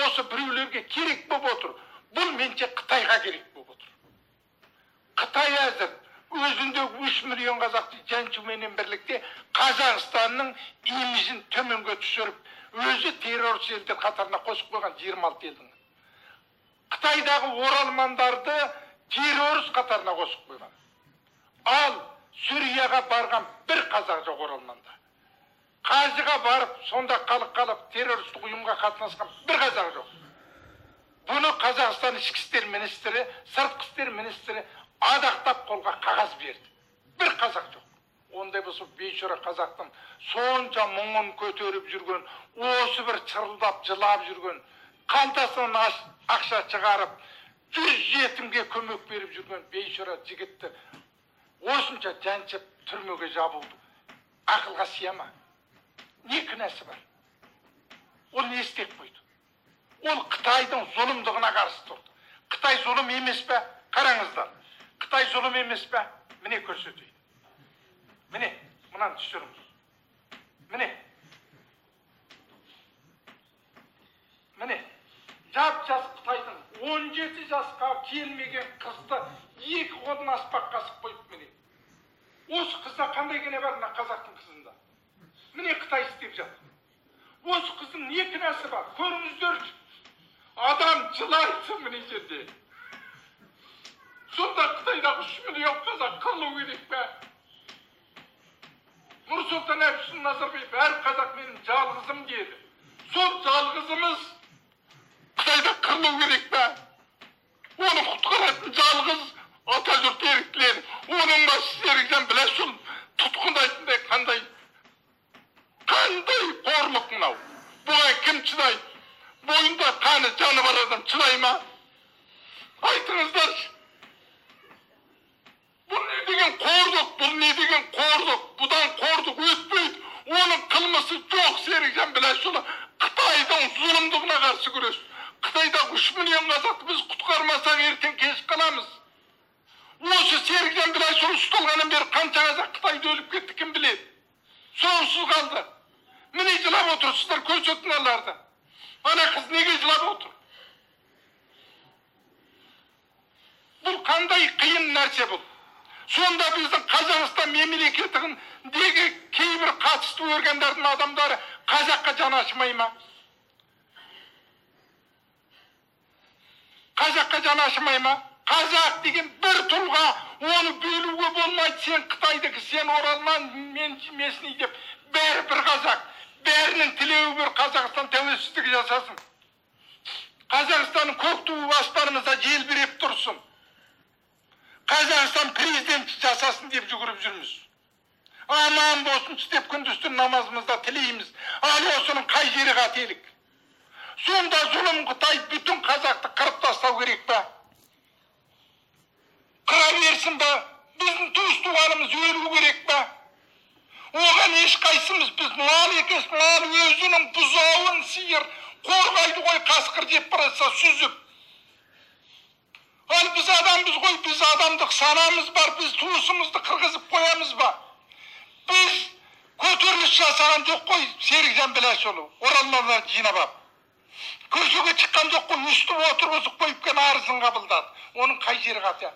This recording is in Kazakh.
осы біреулерге керек болып отыр. Бұл менше Қытайға керек болып отыр. Қытай әзір өзінде 3 миллион қазақты жаншуменен бірлікте Қазақстанның имиджін төменге түсіріп, өзі террорist елдер қатарына қосып қойған 26 елдің. Қытайдағы оралмандарды террорist қатарына қосып қойған. Ал Сүрияға барған бір қазақ жоқ оралманда. Қажыға барып, сонда қалып террористік ұйымға қатынасқан бір қазақ жоқ. Бұны Қазақстан ішкі істер министрі, сыртқы істер министрі адақтап қолға қағаз берді. Бір қазақ жоқ. Ондай болса бейшара қазақтың сонша мұңын көтеріп жүрген, осы бір чырылдап, жылап жүрген, қалтасынан ақша шығарып, 100 жетімге көмек беріп жүрген бейшара жігітті осынша жаншып түрмеге жабылды. Ақылға сыяма? Не кінәсі бар? Ол не істеп қойды? Ол Қытайдың зұлымдығына қарсы тұрды. Қытай зұлым емес пе? Қараңыздар. Қытай зұлым емес пе? Міне көрсетейін. Міне, мұнан түсіріңіз. Міне. Міне. Жап-жас Қытайдың 17 жасқа келмеген қызды 2 қолын аспаққа асып қойып міне. Осы қызда қандай кінә бар мына қазақтың қызында? Міне Қытай істеп жатыр. Осы қыздың не кінәсі бар? Көріңіздерші. Адам жылайды міне жерде. Сонда Қытайдағы 3 миллион қазақ қырылу керек пе? Нұрсұлтан Әбішұлы Назарбаев әр қазақ менің жалғызым деді. Сол жалғызымыз Қытайда қырылу керек пе? Оны құтқаратын жалғыз Атажұрт еріктілер, оның басшысы Серікжан Біләшұлы тұтқындайтындай қандай қорлық мынау. Бұған кім шыдайды? Бойында қаны жаны бар адам шыдай ма? Айтыңыздаршы. Бұл не деген қорлық? Бұл не деген қорлық? Бұдан қорлық өтпейді. Оның қылмысы жоқ. Серікжан Біләшұлы Қытайдың зұлымдығына қарсы күрес. Қытайдағы 3 миллион қазақты біз құтқармасақ ертең кеш қаламыз. Осы Серікжан Біләшұлы ұсталғаннан бері қанша қазақ Қытайда өліп кетті кім біледі? Соңсыз қалды. Міне жылап отырсыздар, көрсетің аларды. Ана қыз неге жылап отыр? Бұл қандай қиын нәрсе бұл? Сонда біздің Қазақстан мемлекетіндегі кейбір қатысты органдардың адамдары қазаққа жаны ашымай ма? Қазаққа жаны ашымай ма? Қазақ деген бір тұлға, оны бөлуге болмайды. Сен Қытайдығы, сен Оралман, мен Месни деп, бәрі бір қазақ. Бәрінің тілеуі бір Қазақстан тәуелсіздік жасасын. Қазақстанның көк туы аспанымызда желбіреп тұрсын. Қазақстан президент жасасын деп жүгіріп жүрміз. Аман болсын деп күндіз-түн намазымызда тілейміз. Ал осының қай жері қателік? Сонда зұлым Қытай бүтін қазақты қырып тастау керек па? Қыра берсін ба? Біздің туыс-туғанымыз өлу керек па? Оған ешқайсымыз біз мал екес, мал өзінің бұзауын сиыр қорғайды ғой, қасқыр жеп барса сүзіп. Ал біз адамбыз ғой, біз адамдық санамыз бар, біз туысымызды қырғызып қоямыз ба? Біз көтеріліс жасаған жоқ қой, Серікжан Біләшұлы, оралмандар жинап ап. Көшеге шыққан жоқ қой, үсті отырғызып қойып арызын қабылдады. Оның қай жері қате?